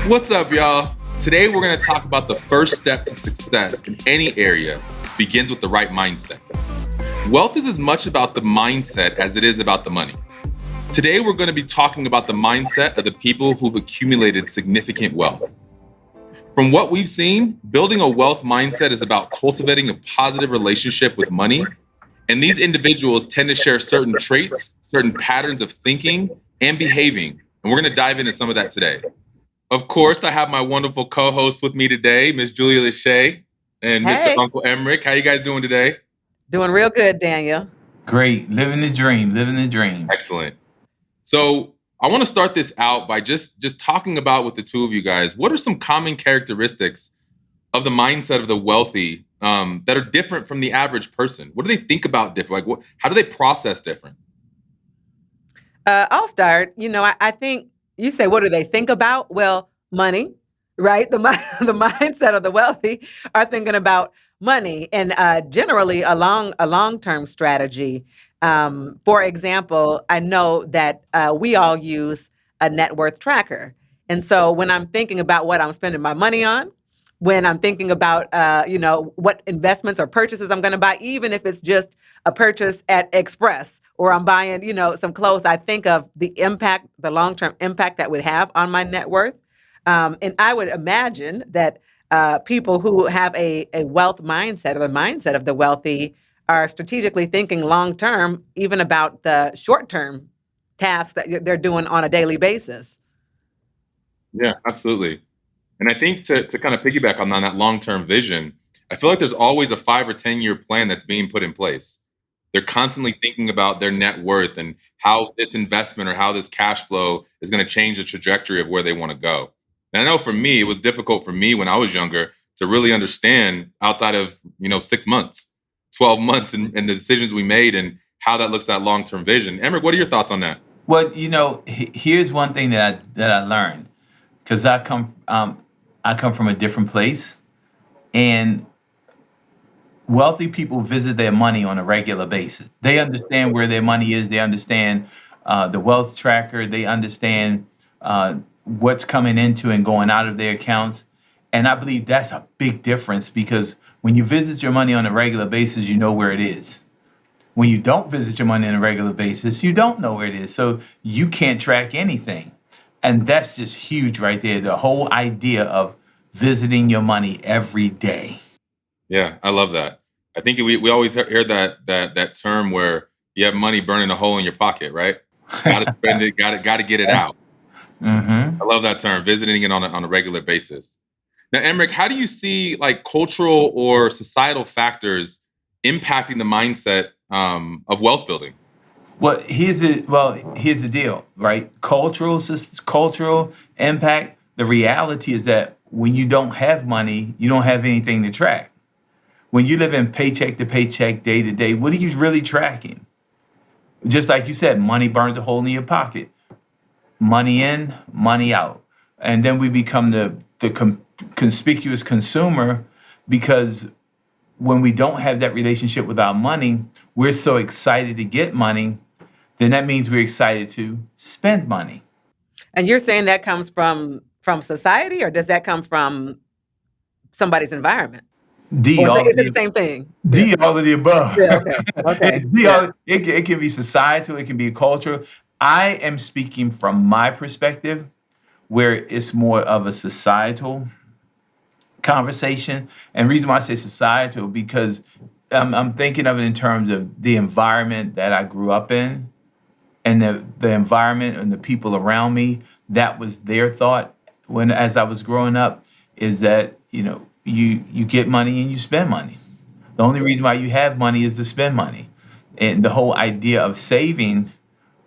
What's up, y'all? Today we're going to talk about the first step to success in any area begins with the right mindset. Wealth is as much about the mindset as it is about the money. Today we're going to be talking about the mindset of the people who've accumulated significant wealth. From what we've seen, building a wealth mindset is about cultivating a positive relationship with money. And these individuals tend to share certain traits, certain patterns of thinking and behaving. And we're going to dive into some of that today. Of course, I have my wonderful co-host with me today, Miss Julia Lachey and Mr. Hey, Uncle Emrick. How you guys doing today? doing real good, Daniel. Great. Living the dream. Living the dream. Excellent. So I want to start this out by just talking about with the two of you guys. What are some common characteristics of the mindset of the wealthy that are different from the average person? What do they think about different? How do they process different? I'll start. I think you say, what do they think about? Well, money, right? The mindset of the wealthy are thinking about money and generally a long-term strategy. For example, I know that we all use a net worth tracker. And so when I'm thinking about what I'm spending my money on, when I'm thinking about, what investments or purchases I'm going to buy, even if it's just a purchase at Express or I'm buying, some clothes, I think of the impact, the long-term impact that would have on my net worth. And I would imagine that people who have a wealth mindset or the mindset of the wealthy are strategically thinking long-term, even about the short-term tasks that they're doing on a daily basis. Yeah, absolutely. And I think to kind of piggyback on that long-term vision, I feel like there's always a 5 or 10 year plan that's being put in place. They're constantly thinking about their net worth and how this investment or how this cash flow is going to change the trajectory of where they want to go. And I know for me, it was difficult for me when I was younger to really understand outside of 6 months, 12 months, and the decisions we made and how that looks at long-term vision. Emmerich, what are your thoughts on that? Well, here's one thing that I learned because I come from a different place, and wealthy people visit their money on a regular basis. They understand where their money is. They understand the wealth tracker. They understand what's coming into and going out of their accounts. And I believe that's a big difference because when you visit your money on a regular basis, you know where it is. When you don't visit your money on a regular basis, you don't know where it is. So you can't track anything. And that's just huge right there. The whole idea of visiting your money every day. Yeah, I love that. I think we always hear that term where you have money burning a hole in your pocket, right? Got to spend it, got to get it out. hmm I love that term, visiting it on a regular basis. Now, Emmerich, how do you see like cultural or societal factors impacting the mindset of wealth building? Here's the deal, right? Cultural impact. The reality is that when you don't have money, you don't have anything to track. When you live in paycheck to paycheck, day to day, what are you really tracking? Just like you said, money burns a hole in your pocket. Money in, money out, and then we become the conspicuous consumer because when we don't have that relationship with our money, we're so excited to get money. Then that means we're excited to spend money. And you're saying that comes from society, or does that come from somebody's environment? D Or all of is it the the same thing? Yeah. D all of the above. Yeah. Okay. Okay. Yeah. It can be societal, it can be cultural. I am speaking from my perspective, where it's more of a societal conversation. And reason why I say societal because I'm thinking of it in terms of the environment that I grew up in and the environment and the people around me. That was their thought when as I was growing up is that you get money and you spend money. The only reason why you have money is to spend money, and the whole idea of saving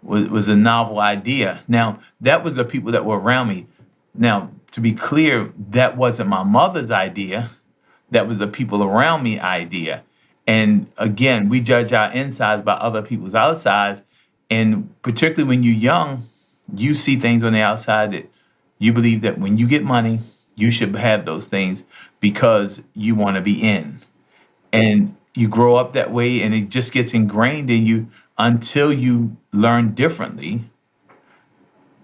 was a novel idea. Now, that was the people that were around me. Now, to be clear, that wasn't my mother's idea. That was the people around me idea. And again, we judge our insides by other people's outsides. And particularly when you're young, you see things on the outside that you believe that when you get money, you should have those things because you want to be in. And you grow up that way and it just gets ingrained in you until you learn differently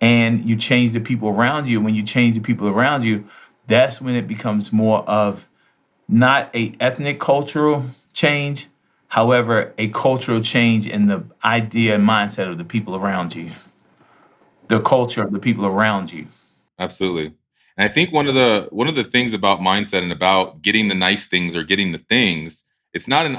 and you change the people around you. When you change the people around you, that's when it becomes more of not a ethnic cultural change, however, a cultural change in the idea and mindset of the people around you, the culture of the people around you. Absolutely. And I think one of the things about mindset and about getting the nice things or getting the things, it's not an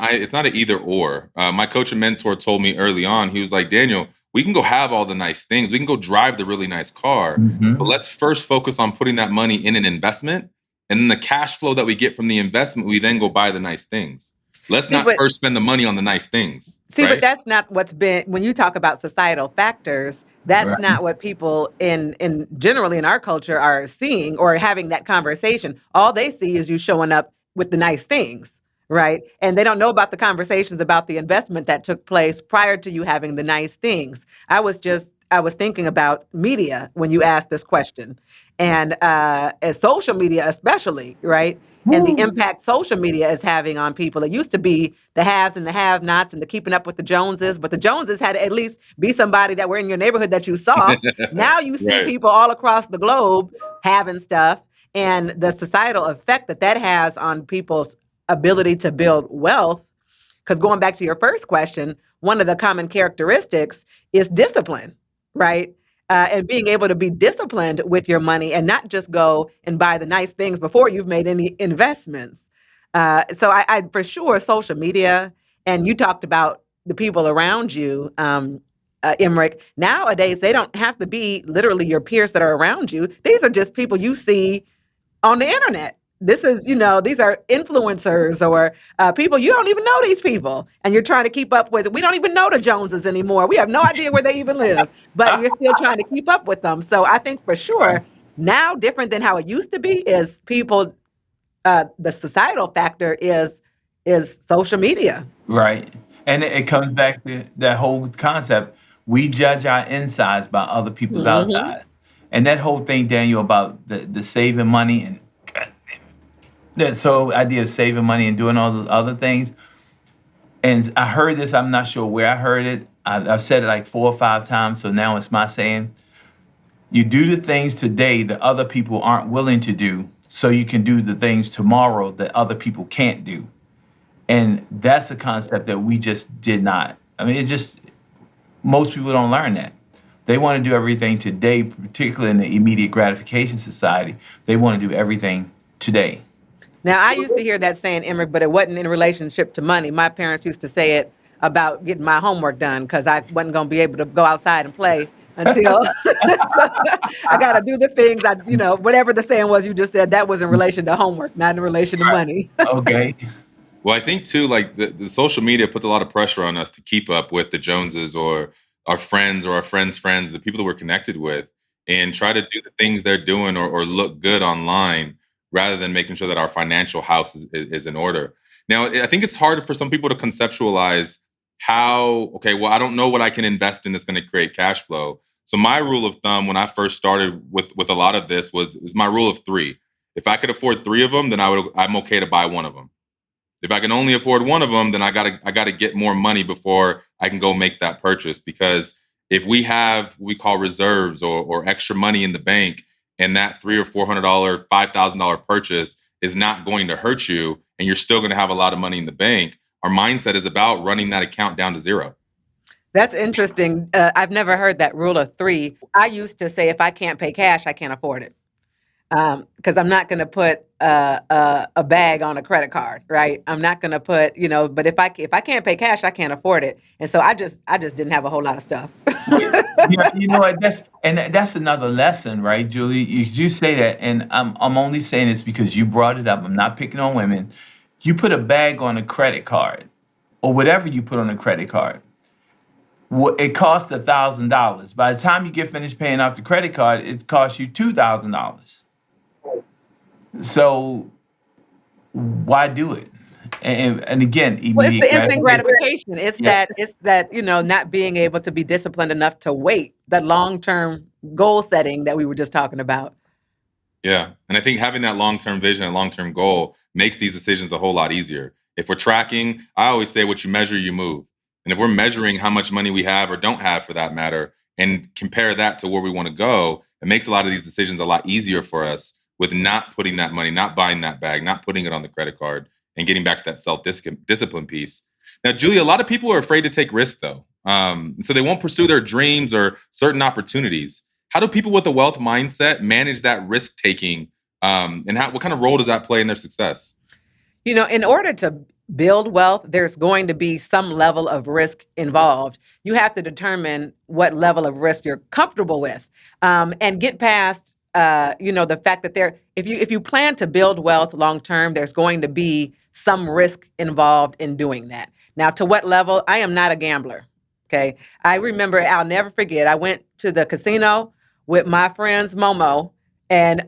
either or. My coach and mentor told me early on, he was like, Daniel, we can go have all the nice things, we can go drive the really nice car, but Hmm. let's first focus on putting that money in an investment, and then the cash flow that we get from the investment, we then go buy the nice things. Let's See, not but first spend the money on the nice things, See, but right? that's not what's been when you talk about societal factors, that's Right. not what people in generally in our culture are seeing or having that conversation. All they see is you showing up with the nice things, right? And they don't know about the conversations about the investment that took place prior to you having the nice things. I was thinking about media when you asked this question, and social media especially, right? And the Woo. impact social media is having on people. It used to be the haves and the have-nots and the keeping up with the Joneses, but the Joneses had to at least be somebody that were in your neighborhood that you saw. Now you see Right. people all across the globe having stuff, and the societal effect that that has on people's ability to build wealth. Because going back to your first question, one of the common characteristics is discipline, right? And being able to be disciplined with your money and not just go and buy the nice things before you've made any investments. So I for sure, social media, and you talked about the people around you, Emmerich. Nowadays, they don't have to be literally your peers that are around you. These are just people you see on the internet. This is, these are influencers or people you don't even know these people, and you're trying to keep up with. We don't even know the Joneses anymore. We have no idea where they even live, but you're still trying to keep up with them. So I think for Right. sure now, different than how it used to be, is people. The societal factor is social media. Right. And it comes back to that whole concept. We judge our insides by other people's Hmm. outsides. And that whole thing, Daniel, about the saving money and that so idea of saving money and doing all those other things. And I heard this, I'm not sure where I heard it. I've said it like 4 or 5 times, so now it's my saying. You do the things today that other people aren't willing to do, so you can do the things tomorrow that other people can't do. And that's a concept that we just did not. I mean, it just, most people don't learn that. They want to do everything today, particularly in the immediate gratification society. They want to do everything today. Now, I used to hear that saying, Emmerich, but it wasn't in relationship to money. My parents used to say it about getting my homework done because I wasn't going to be able to go outside and play until I got to do the things whatever the saying was you just said, that was in relation to homework, not in relation to money. Okay. Well, I think too, like the social media puts a lot of pressure on us to keep up with the Joneses or our friends' friends, the people that we're connected with, and try to do the things they're doing or look good online rather than making sure that our financial house is in order. Now, I think it's hard for some people to conceptualize how, okay, well, I don't know what I can invest in that's going to create cash flow. So my rule of thumb when I first started with a lot of this was my rule of three. If I could afford three of them, then I'm okay to buy one of them. If I can only afford one of them, then I gotta get more money before I can go make that purchase. Because if we have what we call reserves or extra money in the bank, and that $300 or $400, $5,000 purchase is not going to hurt you, and you're still going to have a lot of money in the bank, our mindset is about running that account down to zero. That's interesting. I've never heard that rule of three. I used to say if I can't pay cash, I can't afford it. Because I'm not going to put a bag on a credit card, right? I'm not going to put, but if I can't pay cash, I can't afford it, and so I just didn't have a whole lot of stuff. Well, yeah, you know what? That's another lesson, right, Julie? You say that, and I'm only saying this because you brought it up. I'm not picking on women. You put a bag on a credit card, or whatever you put on a credit card. It costs $1,000. By the time you get finished paying off the credit card, it costs you $2,000. So why do it? And again, Well, it's immediate the instant gratification. gratification. It's Yeah. that not being able to be disciplined enough to wait. That long term goal setting that we were just talking about. Yeah. And I think having that long-term vision and long-term goal makes these decisions a whole lot easier. If we're tracking, I always say what you measure, you move. And if we're measuring how much money we have or don't have for that matter, and compare that to where we want to go, it makes a lot of these decisions a lot easier for us with not putting that money, not buying that bag, not putting it on the credit card, and getting back to that self-discipline piece. Now, Julia, a lot of people are afraid to take risks, though. So they won't pursue their dreams or certain opportunities. How do people with a wealth mindset manage that risk taking? And what kind of role does that play in their success? In order to build wealth, there's going to be some level of risk involved. You have to determine what level of risk you're comfortable with, and get past, the fact that if you plan to build wealth long term, there's going to be some risk involved in doing that. Now, to what level? I am not a gambler. Okay. I remember, I'll never forget, I went to the casino with my friends Momo and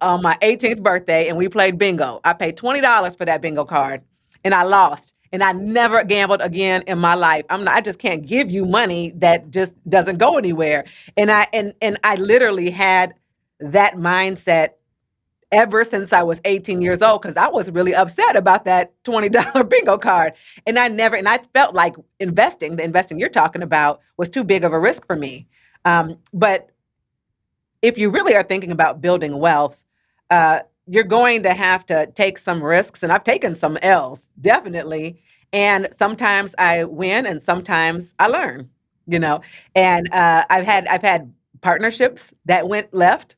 on my 18th birthday, and we played bingo. I paid $20 for that bingo card, and I lost. And I never gambled again in my life. I just can't give you money that just doesn't go anywhere. And I literally had that mindset ever since I was 18 years old, because I was really upset about that $20 bingo card. And I felt like the investing you're talking about was too big of a risk for me. But if you really are thinking about building wealth, you're going to have to take some risks. And I've taken some L's, definitely. And sometimes I win and sometimes I learn, and I've had partnerships that went left.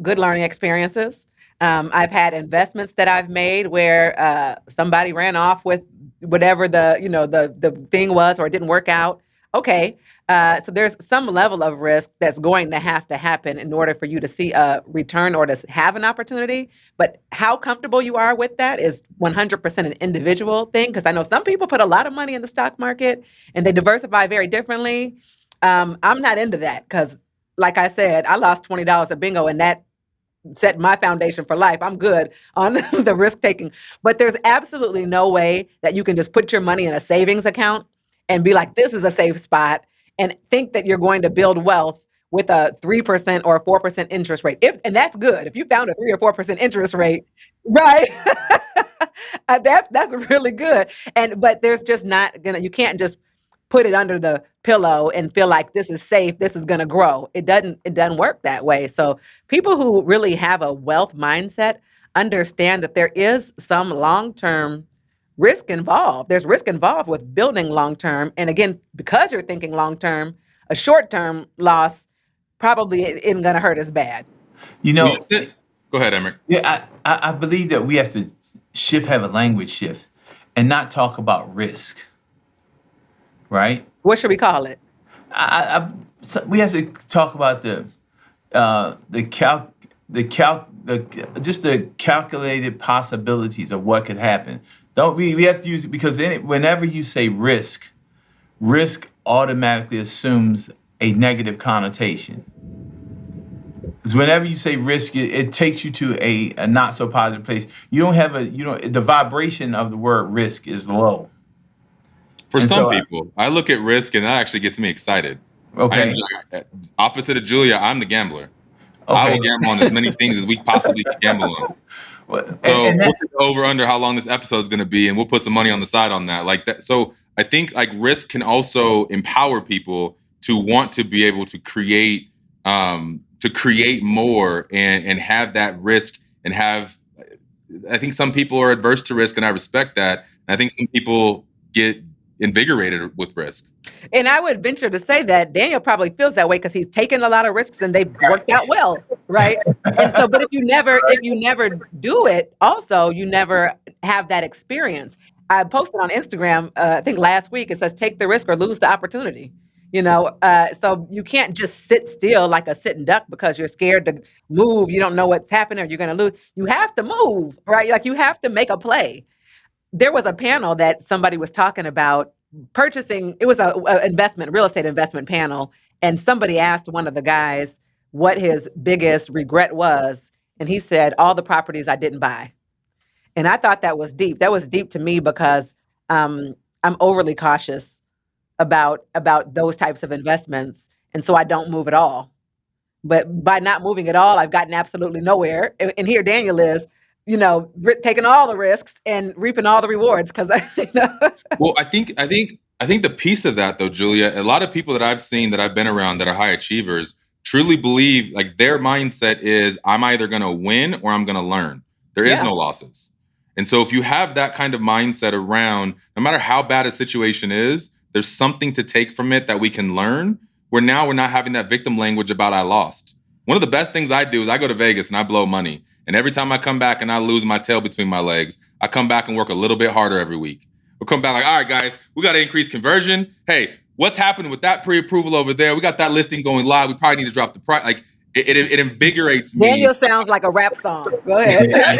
Good learning experiences. I've had investments that I've made where somebody ran off with whatever the thing was, or it didn't work out. Okay, so there's some level of risk that's going to happen in order for you to see a return or to have an opportunity. But how comfortable you are with that is 100% an individual thing, because I know some people put a lot of money in the stock market and they diversify very differently. I'm not into that because, like I said, I lost $20 at bingo, and that set my foundation for life. I'm good on the risk taking. But there's absolutely no way that you can just put your money in a savings account and be like, this is a safe spot, and think that you're going to build wealth with a 3% or a 4% interest rate. And that's good. If you found a 3 or 4% interest rate, right? That's really good. But there's just you can't just put it under the pillow and feel like this is safe, this is going to grow. It doesn't work that way. So people who really have a wealth mindset understand that there is some long-term risk involved. There's risk involved with building long-term. And again, because you're thinking long-term, a short-term loss probably isn't going to hurt as bad. Go ahead, Emerick. Yeah, I believe that we have to have a language shift and not talk about risk. Right? What should we call it? We have to talk about just the calculated possibilities of what could happen. We have to use it, because whenever you say risk automatically assumes a negative connotation. Because whenever you say risk, it takes you to a not so positive place. The vibration of the word risk is low. For some people, I look at risk and that actually gets me excited. Okay. Opposite of Julia, I'm the gambler. Okay. I will gamble on as many things as we possibly can gamble on. We'll take over under how long this episode is going to be, and we'll put some money on the side on that. Like that. So I think risk can also empower people to want to be able to create more and have that risk and have. I think some people are adverse to risk, and I respect that. And I think some people get invigorated with risk. And I would venture to say that Daniel probably feels that way because he's taken a lot of risks and they've worked out well, right? And so, but if you never do it, also you never have that experience. I posted on Instagram, I think last week, it says take the risk or lose the opportunity. So you can't just sit still like a sitting duck because you're scared to move. You don't know what's happening or you're going to lose. You have to move, right? Like you have to make a play. There was a panel that somebody was talking about purchasing. It was a real estate investment panel. And somebody asked one of the guys what his biggest regret was. And he said, all the properties I didn't buy. And I thought that was deep. That was deep to me because I'm overly cautious about those types of investments. And so I don't move at all. But by not moving at all, I've gotten absolutely nowhere. And here Daniel is, taking all the risks and reaping all the rewards. Because Well, I think I think the piece of that, though, Julia, a lot of people that I've seen that I've been around that are high achievers truly believe like their mindset is I'm either going to win or I'm going to learn. There is Yeah. no losses. And so if you have that kind of mindset around, no matter how bad a situation is, there's something to take from it that we can learn. Where now we're not having that victim language about I lost. One of the best things I do is I go to Vegas and I blow money. And every time I come back and I lose my tail between my legs, I come back and work a little bit harder every week. We'll come back like, all right, guys, we got to increase conversion. Hey, what's happening with that pre-approval over there? We got that listing going live. We probably need to drop the price. Like it invigorates me. Daniel sounds like a rap song. Go ahead.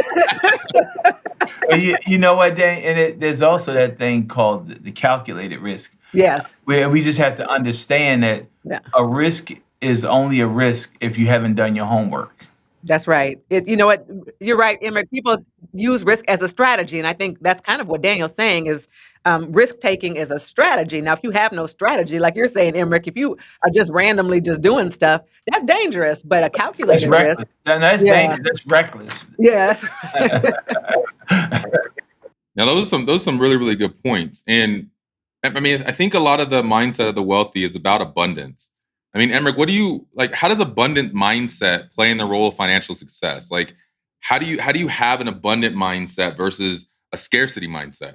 But you know what, Dan? And there's also that thing called the calculated risk, Yes. where we just have to understand that Yeah. a risk is only a risk if you haven't done your homework. That's right. You know what? You're right, Emmerich. People use risk as a strategy, and I think that's kind of what Daniel's saying is risk taking is a strategy. Now, if you have no strategy, like you're saying, Emmerich, if you are just randomly just doing stuff, that's dangerous. But a That's calculated reckless. risk, That's yeah, dangerous. That's reckless. yeah, Now, those are some really, really good points. And I mean, I think a lot of the mindset of the wealthy is about abundance. I mean, Emmerich, what do you like? How does abundant mindset play in the role of financial success? Like, how do you have an abundant mindset versus a scarcity mindset?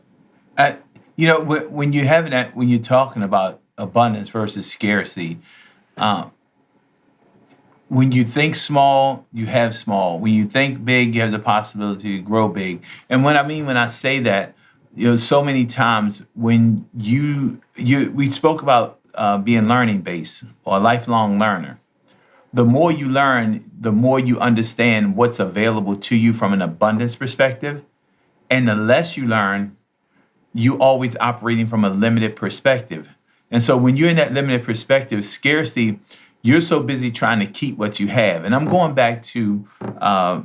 Uh, when you have that, when you're talking about abundance versus scarcity, uh, when you think small, you have small. When you think big, you have the possibility to grow big. And what I mean when I say that, so many times when we spoke about being learning based or a lifelong learner. The more you learn, the more you understand what's available to you from an abundance perspective. And the less you learn, you always operating from a limited perspective. And so when you're in that limited perspective, scarcity, you're so busy trying to keep what you have. And I'm going back to my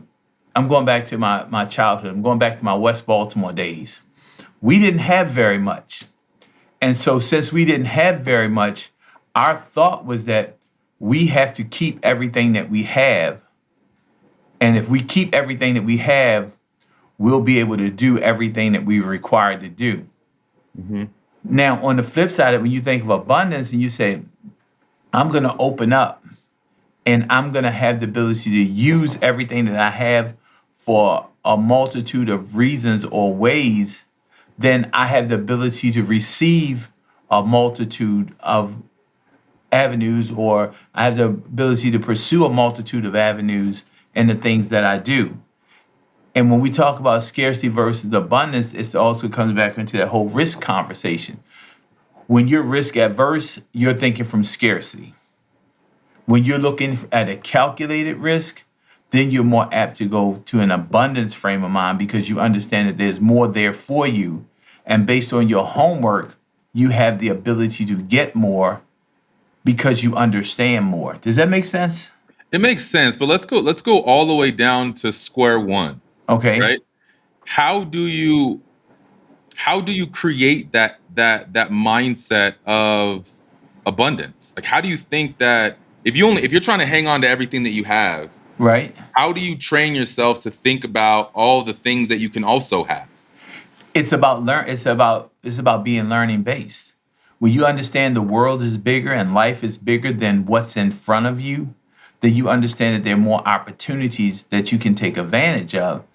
childhood. I'm going back to my West Baltimore days. We didn't have very much. And so since we didn't have very much, our thought was that we have to keep everything that we have. And if we keep everything that we have, we'll be able to do everything that we're required to do. Mm-hmm. Now, on the flip side, when you think of abundance and you say, I'm going to open up and I'm going to have the ability to use everything that I have for a multitude of reasons or ways, then I have the ability to receive a multitude of avenues, or I have the ability to pursue a multitude of avenues in the things that I do. And when we talk about scarcity versus abundance, it also comes back into that whole risk conversation. When you're risk adverse, you're thinking from scarcity. When you're looking at a calculated risk, then you're more apt to go to an abundance frame of mind because you understand that there's more there for you. And based on your homework, you have the ability to get more because you understand more. Does that make sense? It makes sense, but let's go all the way down to square one, Okay. right? How do you create that mindset of abundance? Like, how do you think that if you're trying to hang on to everything that you have, Right. how do you train yourself to think about all the things that you can also have? It's about being learning based. When you understand the world is bigger and life is bigger than what's in front of you, then you understand that there are more opportunities that you can take advantage of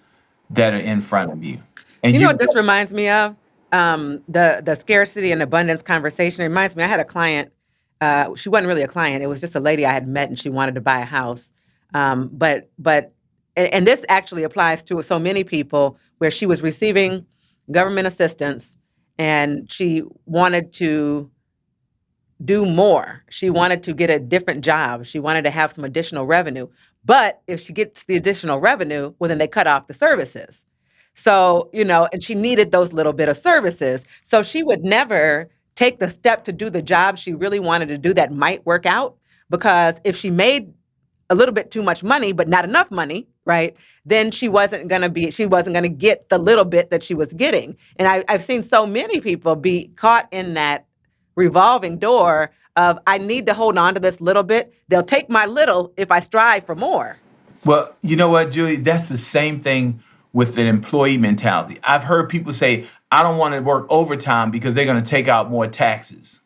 that are in front of you. And You know what this reminds me of? The scarcity and abundance conversation. It reminds me, I had a client, she wasn't really a client. It was just a lady I had met and she wanted to buy a house. And this actually applies to so many people where she was receiving government assistance and she wanted to do more. She wanted to get a different job. She wanted to have some additional revenue. But if she gets the additional revenue, well, then they cut off the services. So, and she needed those little bit of services. So she would never take the step to do the job she really wanted to do that might work out. Because if she made a little bit too much money, but not enough money, right? Then she wasn't going to get the little bit that she was getting. And I've seen so many people be caught in that revolving door of, I need to hold on to this little bit. They'll take my little if I strive for more. Well, you know what, Julie? That's the same thing with an employee mentality. I've heard people say, I don't want to work overtime because they're going to take out more taxes.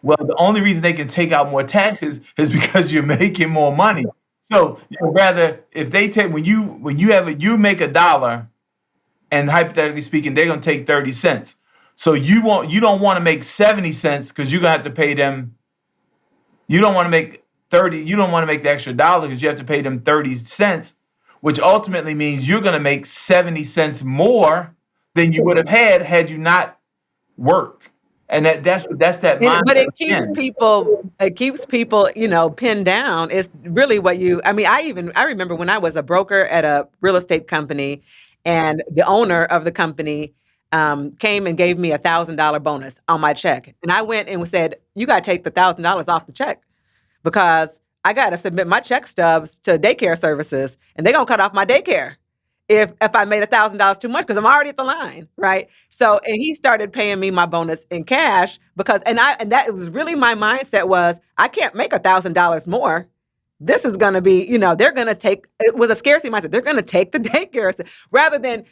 Well, the only reason they can take out more taxes is because you're making more money. So rather, if they take you make $1, and hypothetically speaking, they're going to take 30 cents. So you don't want to make 70 cents because you're going to have to pay them. You don't want to make 30. You don't want to make the extra dollar because you have to pay them 30 cents, which ultimately means you're going to make 70 cents more than you would have had you not worked. And that's that But mindset it again. keeps people, pinned down. It's really I mean, I remember when I was a broker at a real estate company, and the owner of the company came and gave me $1,000 bonus on my check. And I went and said, you got to take the $1,000 off the check because I got to submit my check stubs to daycare services, and they're going to cut off my daycare if I made $1,000 too much because I'm already at the line, right? So, and he started paying me my bonus in cash because, and that was really my mindset was I can't make $1,000 more. This is going to be, they're going to take. It was a scarcity mindset. They're going to take the daycare rather than.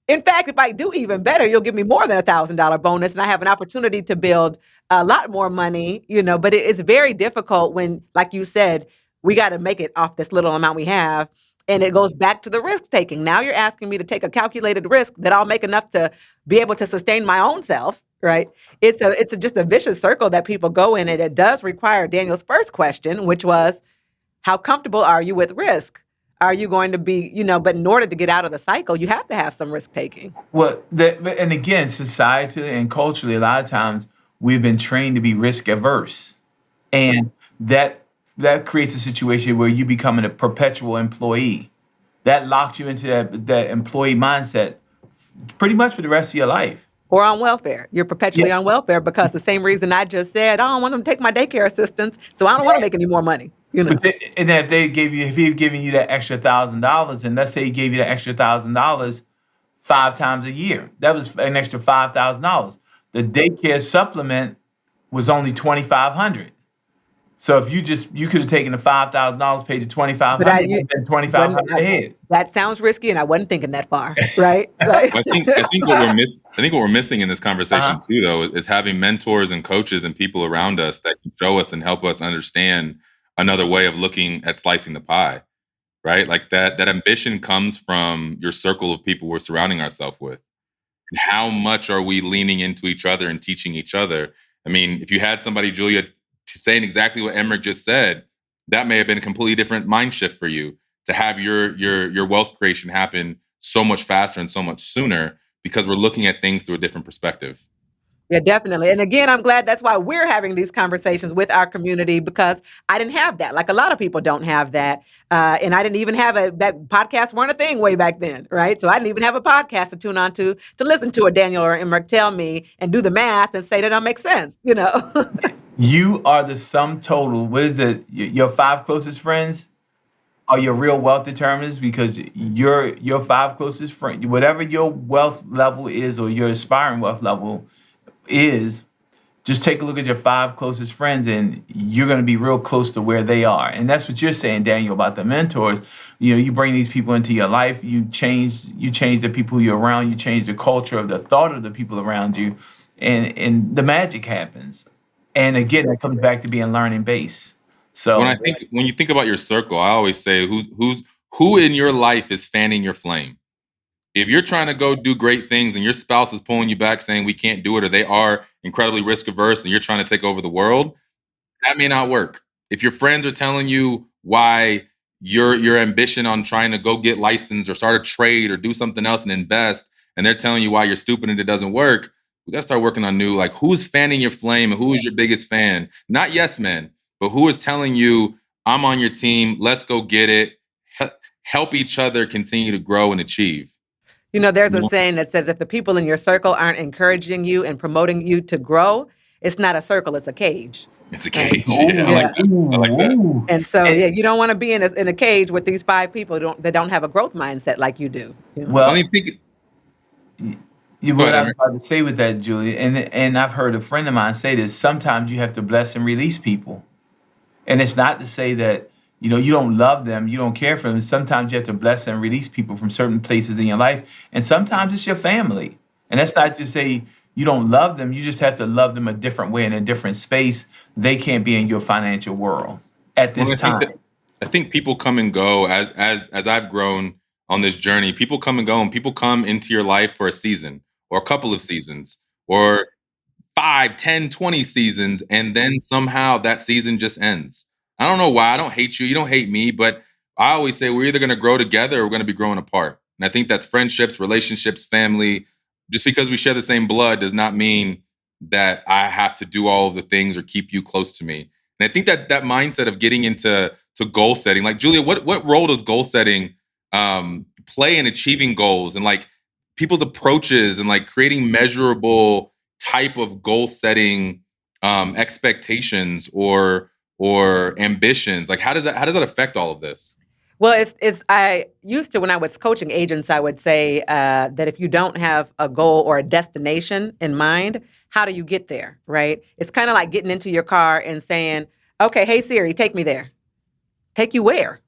In fact, if I do even better, you'll give me more than $1,000 bonus, and I have an opportunity to build a lot more money. But it's very difficult when, like you said, we got to make it off this little amount we have. And it goes back to the risk taking. Now you're asking me to take a calculated risk that I'll make enough to be able to sustain my own self, right? It's just a vicious circle that people go in, and it does require Daniel's first question, which was, how comfortable are you with risk? Are you going to be, but in order to get out of the cycle, you have to have some risk taking. Well, and again, societally and culturally, a lot of times we've been trained to be risk averse, and that creates a situation where you become a perpetual employee. That locks you into that employee mindset pretty much for the rest of your life. Or on welfare. You're perpetually Yeah. on welfare because the same reason I just said, I don't want them to take my daycare assistance, so I don't want to make any more money. But and then if he giving you that extra $1,000, and let's say he gave you that extra $1,000 5 times a year, that was an extra $5,000. The daycare supplement was only $2,500. So if you could have taken the $5,000, paid the $2,500, and then $2,500 ahead. That sounds risky, and I wasn't thinking that far, right? Like, I think what we're missing in this conversation too, though, is having mentors and coaches and people around us that can show us and help us understand another way of looking at slicing the pie, right? Like that ambition comes from your circle of people we're surrounding ourselves with. And how much are we leaning into each other and teaching each other? I mean, if you had somebody, Julia, saying exactly what Emerick just said, that may have been a completely different mind shift for you to have your wealth creation happen so much faster and so much sooner because we're looking at things through a different perspective. yeah, definitely. And again, I'm glad that's why we're having these conversations with our community because I didn't have that. Like a lot of people don't have that. And I didn't even have that podcasts weren't a thing way back then, right? So I didn't even have a podcast to tune on to listen to a Daniel or Emerick tell me and do the math and say that don't make sense, You are the sum total. What is it? Your 5 closest friends are your real wealth determinants because your 5 closest friends, whatever your wealth level is or your aspiring wealth level is, just take a look at your 5 closest friends and you're going to be real close to where they are. And that's what you're saying, Daniel, about the mentors. You bring these people into your life, you change the people you're around, you change the culture of the thought of the people around you, and the magic happens. And again, that comes back to being learning based. So When you think about your circle, I always say who in your life is fanning your flame. If you're trying to go do great things and your spouse is pulling you back saying we can't do it, or they are incredibly risk averse and you're trying to take over the world, that may not work. If your friends are telling you why your ambition on trying to go get licensed or start a trade or do something else and invest, and they're telling you why you're stupid and it doesn't work, we got to start working on new, like who's fanning your flame and who is your biggest fan? Not yes men, but who is telling you, I'm on your team, let's go get it, help each other continue to grow and achieve. There's a saying that says if the people in your circle aren't encouraging you and promoting you to grow, it's not a circle, it's a cage. It's a cage. Yeah, I like that. And so, you don't want to be in a cage with these 5 people that don't have a growth mindset like you do. Well, I think what I was about to say with that, Julia, and I've heard a friend of mine say this, sometimes you have to bless and release people. And it's not to say that you don't love them, you don't care for them. Sometimes you have to bless and release people from certain places in your life, and sometimes it's your family. And that's not to say you don't love them. You just have to love them a different way in a different space. They can't be in your financial world at Well, this time. I think people come and go as I've grown on this journey. People come and go, and people come into your life for a season or a couple of seasons or 5, 10, 20 seasons, and then somehow that season just ends. I don't know why. I don't hate you. You don't hate me, but I always say we're either going to grow together or we're going to be growing apart. And I think that's friendships, relationships, family. Just because we share the same blood does not mean that I have to do all of the things or keep you close to me. And I think that that mindset of getting into goal setting, like Julia, what role does goal setting play in achieving goals and like people's approaches and like creating measurable type of goal setting expectations or ambitions? Like how does that affect all of this? Well, it's I used to when I was coaching agents, I would say that if you don't have a goal or a destination in mind, how do you get there, right? It's kind of like getting into your car and saying, "Okay, hey Siri, take me there." Take you where?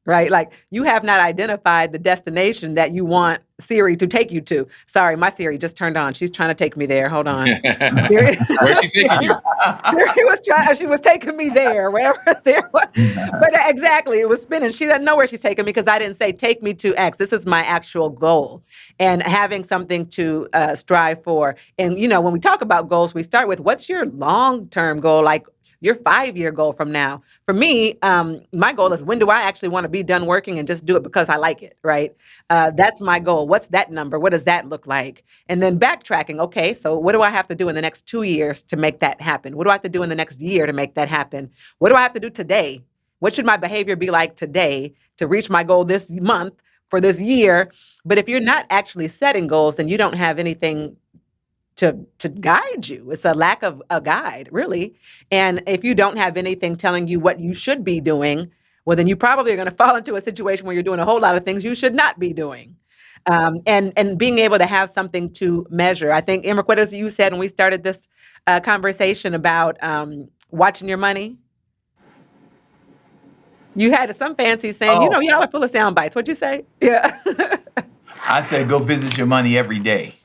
Right? Like you have not identified the destination that you want Siri to take you to. Sorry, my Siri just turned on. She's trying to take me there. Hold on. Siri, Where's she taking you? She was taking me there, wherever there was. But exactly, it was spinning. She doesn't know where she's taking me because I didn't say take me to X. This is my actual goal. And having something to strive for. And when we talk about goals, we start with what's your long-term goal? Like your 5-year goal from now. For me, my goal is when do I actually want to be done working and just do it because I like it, right? That's my goal. What's that number? What does that look like? And then backtracking. Okay, so what do I have to do in the next 2 years to make that happen? What do I have to do in the next year to make that happen? What do I have to do today? What should my behavior be like today to reach my goal this month for this year? But if you're not actually setting goals, then you don't have anything to guide you. It's a lack of a guide, really. And if you don't have anything telling you what you should be doing, well, then you probably are going to fall into a situation where you're doing a whole lot of things you should not be doing. And being able to have something to measure. I think, Emmerich, what is you said when we started this conversation about watching your money? You had some fancy saying, Oh, y'all are full of sound bites. What'd you say? Yeah. I said go visit your money every day.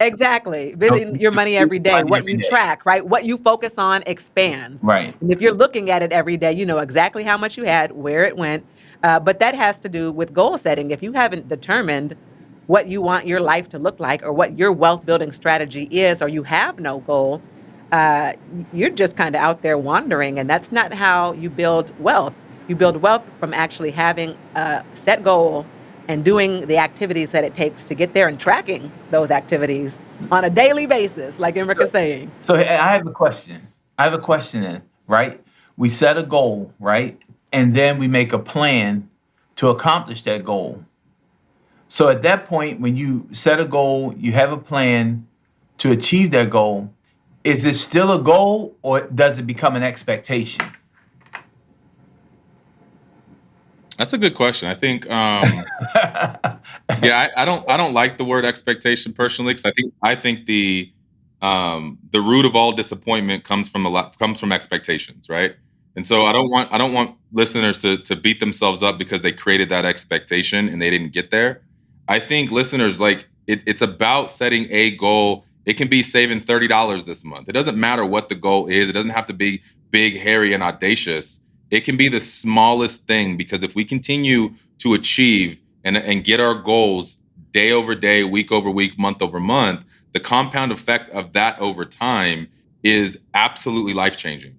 Exactly. Go Visiting your visit money your every day. money What every you day. track, right? What you focus on expands. Right. And if you're looking at it every day, you know exactly how much you had, where it went. But that has to do with goal setting. If you haven't determined what you want your life to look like or what your wealth building strategy is, or you have no goal, you're just kind of out there wandering. And that's not how you build wealth. You build wealth from actually having a set goal and doing the activities that it takes to get there and tracking those activities on a daily basis, like Emmerich is saying. So I have a question. I have a question then, right? We set a goal, right? And then we make a plan to accomplish that goal. So at that point, when you set a goal, you have a plan to achieve that goal. Is it still a goal or does it become an expectation? That's a good question. I think yeah, I don't like the word expectation personally because I think the root of all disappointment comes from expectations, right? And so I don't want listeners to beat themselves up because they created that expectation and they didn't get there. I think listeners like it's about setting a goal. It can be saving $30 this month. It doesn't matter what the goal is. It doesn't have to be big, hairy, and audacious. It can be the smallest thing because if we continue to achieve and get our goals day over day, week over week, month over month, the compound effect of that over time is absolutely life changing.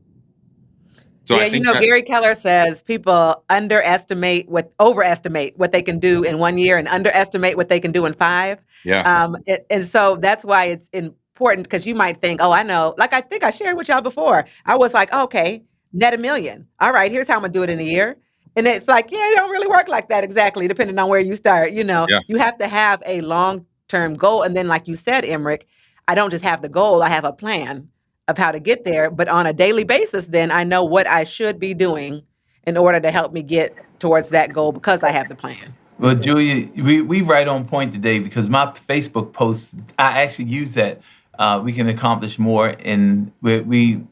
So Yeah, I think that Gary Keller says people overestimate what they can do in 1 year and underestimate what they can do in 5. yeah. And so that's why it's important because you might think, oh, I know. Like I think I shared with y'all before. I was like, okay, net 1 million. All right, here's how I'm gonna do it in a year. And it's like, yeah, it don't really work like that exactly, depending on where you start. Yeah. You have to have a long-term goal. And then, like you said, Emmerich, I don't just have the goal, I have a plan of how to get there. But on a daily basis, then I know what I should be doing in order to help me get towards that goal because I have the plan. Well, Julia, we right on point today because my Facebook post, I actually use that. We can accomplish more, and we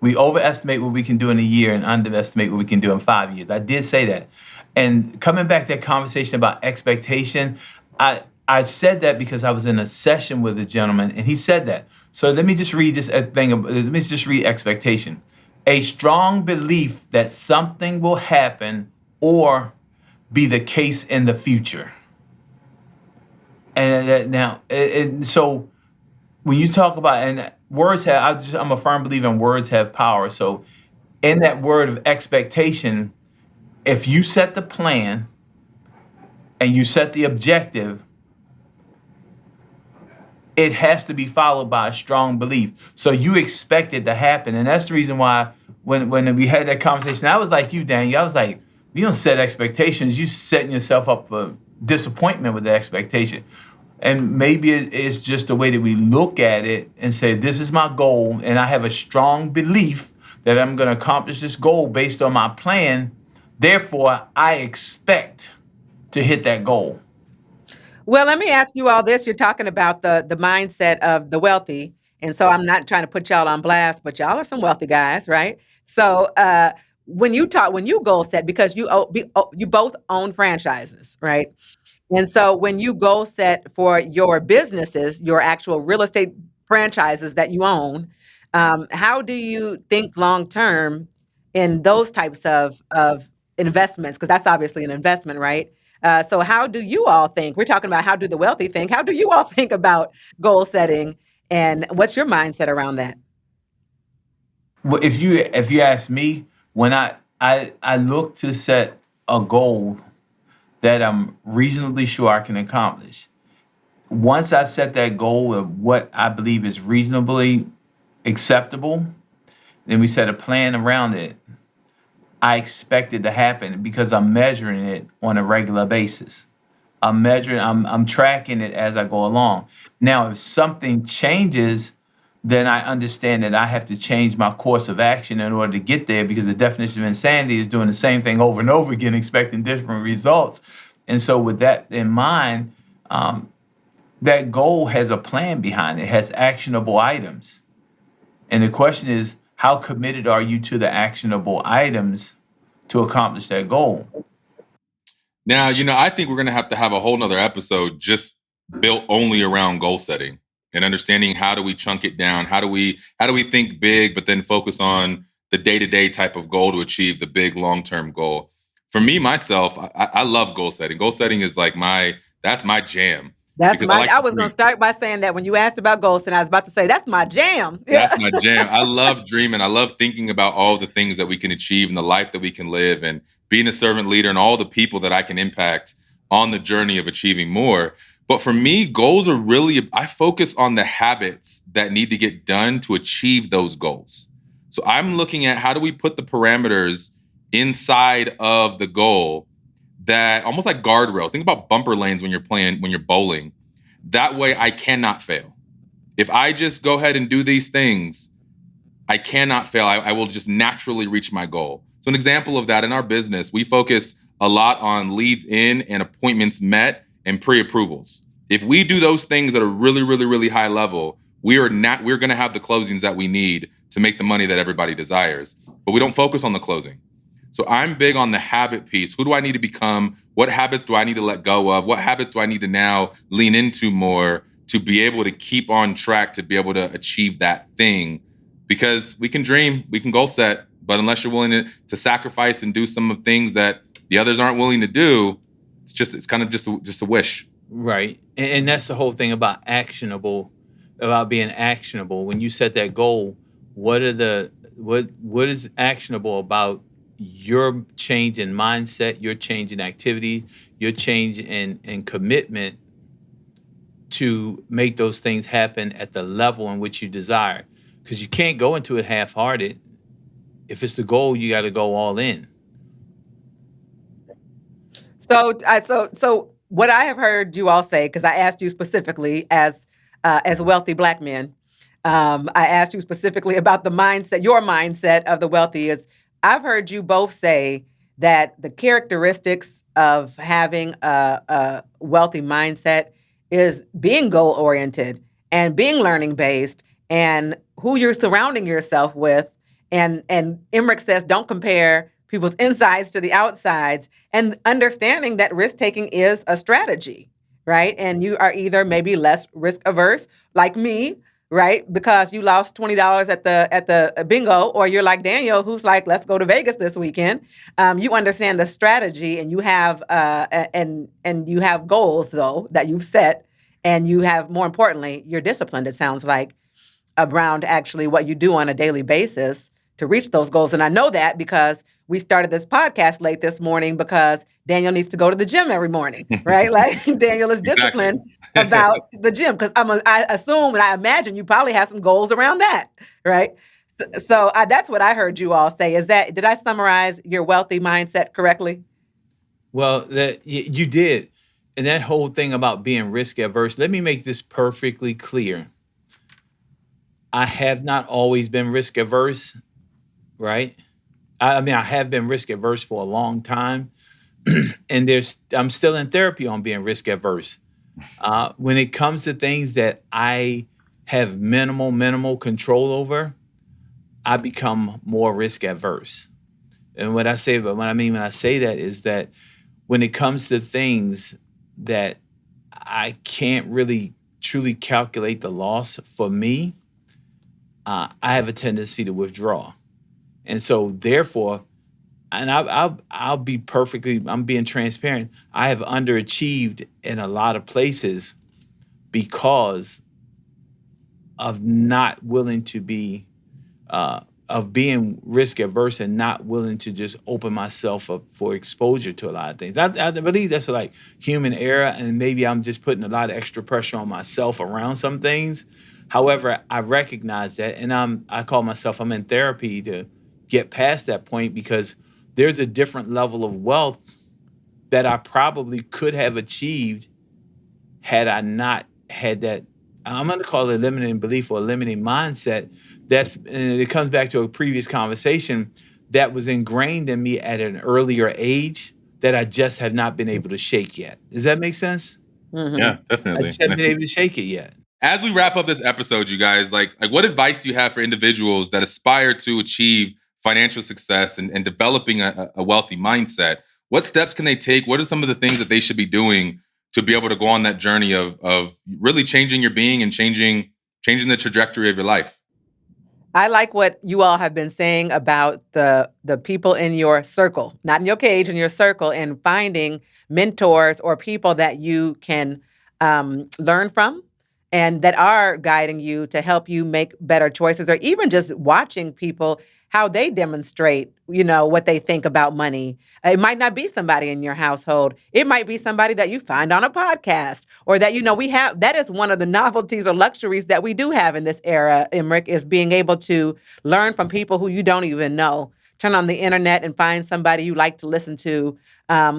We overestimate what we can do in a year and underestimate what we can do in 5 years. I did say that. And coming back to that conversation about expectation, I said that because I was in a session with a gentleman and he said that. So let me just read this thing. Let me just read expectation. A strong belief that something will happen or be the case in the future. And so when you talk about, and words have, I'm a firm believer in words have power. So in that word of expectation, if you set the plan and you set the objective, it has to be followed by a strong belief. So you expect it to happen. And that's the reason why when we had that conversation, I was like you, Daniel. I was like, you don't set expectations. You setting yourself up for disappointment with the expectation. And maybe it's just the way that we look at it and say, this is my goal. And I have a strong belief that I'm going to accomplish this goal based on my plan. Therefore, I expect to hit that goal. Well, let me ask you all this. You're talking about the mindset of the wealthy. And so I'm not trying to put y'all on blast, but y'all are some wealthy guys, right? So when you goal set, because you both own franchises, right? And so when you goal set for your businesses, your actual real estate franchises that you own, how do you think long term in those types of investments? Because that's obviously an investment, right? So how do you all think? We're talking about how do the wealthy think? How do you all think about goal setting, and what's your mindset around that? Well, if you ask me, when I look to set a goal that I'm reasonably sure I can accomplish. Once I set that goal of what I believe is reasonably acceptable, then we set a plan around it. I expect it to happen because I'm measuring it on a regular basis. I'm tracking it as I go along. Now, if something changes, then I understand that I have to change my course of action in order to get there, because the definition of insanity is doing the same thing over and over again, expecting different results. And so with that in mind, that goal has a plan behind it, has actionable items. And the question is, how committed are you to the actionable items to accomplish that goal? Now, I think we're going to have a whole nother episode just built only around goal setting and understanding how do we chunk it down? How do we think big, but then focus on the day-to-day type of goal to achieve the big long-term goal? For me, myself, I love goal setting. Goal setting is like that's my jam. I was going to start by saying that when you asked about goals, and I was about to say, that's my jam. That's my jam. I love dreaming. I love thinking about all the things that we can achieve and the life that we can live, and being a servant leader and all the people that I can impact on the journey of achieving more. But for me, goals are I focus on the habits that need to get done to achieve those goals. So I'm looking at how do we put the parameters inside of the goal that almost like guardrails. Think about bumper lanes when you're bowling. That way I cannot fail. If I just go ahead and do these things, I cannot fail. I will just naturally reach my goal. So an example of that, in our business, we focus a lot on leads in and appointments met and pre-approvals. If we do those things at a really, really, really high level, we're going to have the closings that we need to make the money that everybody desires. But we don't focus on the closing. So I'm big on the habit piece. Who do I need to become? What habits do I need to let go of? What habits do I need to now lean into more to be able to keep on track, to be able to achieve that thing? Because we can dream, we can goal set, but unless you're willing to sacrifice and do some of things that the others aren't willing to do, it's kind of just a wish. Right. And that's the whole thing about being actionable. When you set that goal, what is actionable about your change in mindset, your change in activity, your change in commitment to make those things happen at the level in which you desire? Because you can't go into it half-hearted. If it's the goal, you got to go all in. So what I have heard you all say, because I asked you specifically as wealthy Black men, I asked you specifically about the mindset, your mindset of the wealthy is, I've heard you both say that the characteristics of having a wealthy mindset is being goal-oriented and being learning-based, and who you're surrounding yourself with, And Emmerich says, don't compare people's insides to the outsides, and understanding that risk taking is a strategy, right? And you are either maybe less risk averse, like me, right? Because you lost $20 at the bingo, or you're like Daniel, who's like, let's go to Vegas this weekend. You understand the strategy, and you have and you have goals though that you've set, and you have, more importantly, you're disciplined. It sounds like, around actually what you do on a daily basis to reach those goals. And I know that because we started this podcast late this morning because Daniel needs to go to the gym every morning, right? Like Daniel is disciplined about the gym because I assume and I imagine you probably have some goals around that, right? So that's what I heard you all say. Did I summarize your wealthy mindset correctly? Well, you did. And that whole thing about being risk averse, let me make this perfectly clear. I have not always been risk averse, right? I mean, I have been risk averse for a long time, and I'm still in therapy on being risk averse. When it comes to things that I have minimal control over, I become more risk averse. And what I say when I say that is that when it comes to things that I can't really truly calculate the loss for me, I have a tendency to withdraw. And so therefore, and I'll be I'm being transparent. I have underachieved in a lot of places because of not willing to be, of being risk averse and not willing to just open myself up for exposure to a lot of things. I believe that's like human error, and maybe I'm just putting a lot of extra pressure on myself around some things. However, I recognize that, and I'm in therapy to get past that point because there's a different level of wealth that I probably could have achieved had I not had that. I'm going to call it a limiting belief or a limiting mindset. And it comes back to a previous conversation that was ingrained in me at an earlier age that I just have not been able to shake yet. Does that make sense? Mm-hmm. Yeah, definitely. I just haven't been able to shake it yet. As we wrap up this episode, you guys, like what advice do you have for individuals that aspire to achieve financial success and developing a wealthy mindset? What steps can they take? What are some of the things that they should be doing to be able to go on that journey of really changing your being and changing the trajectory of your life? I like what you all have been saying about the people in your circle, not in your cage, in your circle, and finding mentors or people that you can learn from and that are guiding you to help you make better choices, or even just watching people, how they demonstrate, what they think about money. It might not be somebody in your household. It might be somebody that you find on a podcast, or that, we have. That is one of the novelties or luxuries that we do have in this era, Emmerich, is being able to learn from people who you don't even know. Turn on the internet and find somebody you like to listen to,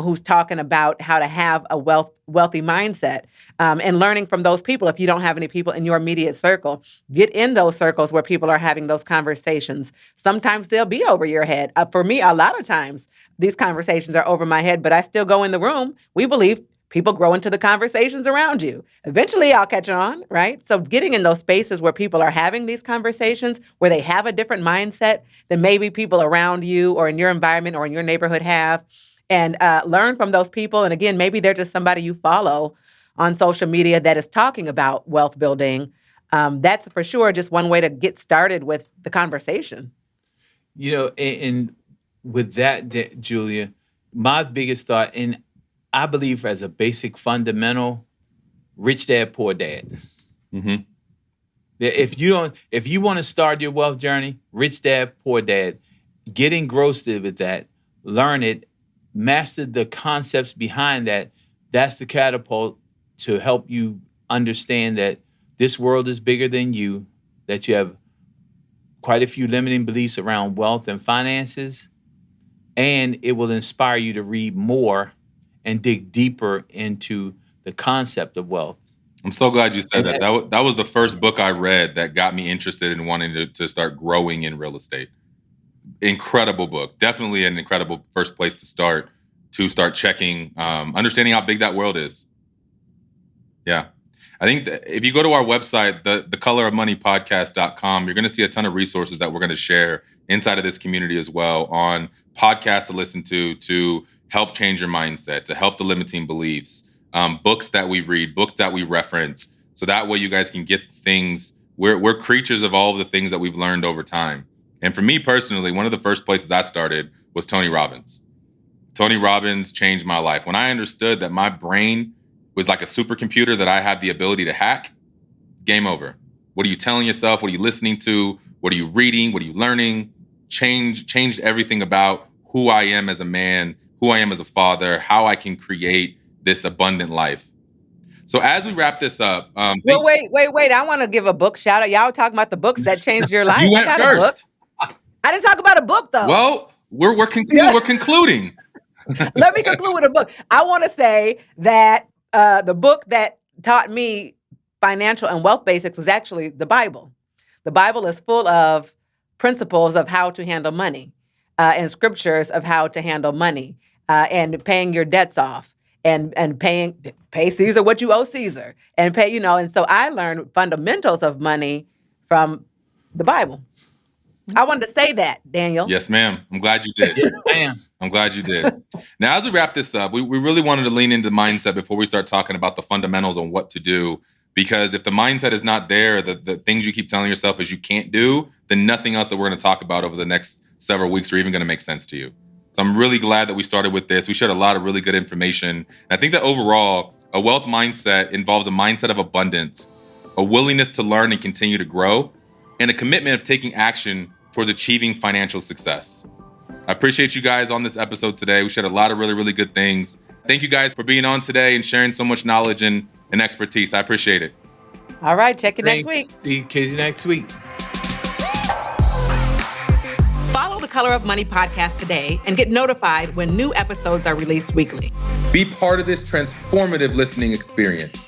who's talking about how to have a wealthy mindset, and learning from those people. If you don't have any people in your immediate circle, get in those circles where people are having those conversations. Sometimes they'll be over your head. For me, a lot of times these conversations are over my head, but I still go in the room. We believe people grow into the conversations around you. Eventually, I'll catch on, right? So getting in those spaces where people are having these conversations, where they have a different mindset than maybe people around you or in your environment or in your neighborhood have, and learn from those people. And again, maybe they're just somebody you follow on social media that is talking about wealth building. That's for sure just one way to get started with the conversation. And with that, Julia, my biggest thought, and I believe as a basic fundamental, rich dad, poor dad. Mm-hmm. If you want to start your wealth journey, rich dad, poor dad, get engrossed with that, learn it, master the concepts behind that. That's the catapult to help you understand that this world is bigger than you, that you have quite a few limiting beliefs around wealth and finances, and it will inspire you to read more and dig deeper into the concept of wealth. I'm so glad you said that. That was the first book I read that got me interested in wanting to start growing in real estate. Incredible book. Definitely an incredible first place to start checking, understanding how big that world is. Yeah. I think that if you go to our website, the colorofmoneypodcast.com, you're going to see a ton of resources that we're going to share inside of this community as well on podcasts to listen to help change your mindset, to help the limiting beliefs, books that we read, books that we reference. So that way you guys can get things. We're creatures of all of the things that we've learned over time. And for me personally, one of the first places I started was Tony Robbins. Tony Robbins changed my life. When I understood that my brain was like a supercomputer that I had the ability to hack, game over. What are you telling yourself? What are you listening to? What are you reading? What are you learning? Changed everything about who I am as a man, who I am as a father, how I can create this abundant life. So as we wrap this up, Well, wait. I want to give a book shout out. Y'all talking about the books that changed your life. you went I got a book. first. I didn't talk about a book though. Well, we're concluding. Let me conclude with a book. I want to say that the book that taught me financial and wealth basics was actually the Bible. The Bible is full of principles of how to handle money and scriptures of how to handle money and paying your debts off and pay Caesar what you owe Caesar and pay, and so I learned fundamentals of money from the Bible. I wanted to say that, Daniel. Yes, ma'am. I'm glad you did. Yes, ma'am. I'm glad you did. Now, as we wrap this up, we really wanted to lean into mindset before we start talking about the fundamentals on what to do. Because if the mindset is not there, the things you keep telling yourself is you can't do, then nothing else that we're going to talk about over the next several weeks are even going to make sense to you. So I'm really glad that we started with this. We shared a lot of really good information. And I think that overall, a wealth mindset involves a mindset of abundance, a willingness to learn and continue to grow, and a commitment of taking action towards achieving financial success. I appreciate you guys on this episode today. We shared a lot of really, really good things. Thank you guys for being on today and sharing so much knowledge and expertise. I appreciate it. All right, check you next week. See Casey next week. Follow the Color of Money podcast today and get notified when new episodes are released weekly. Be part of this transformative listening experience.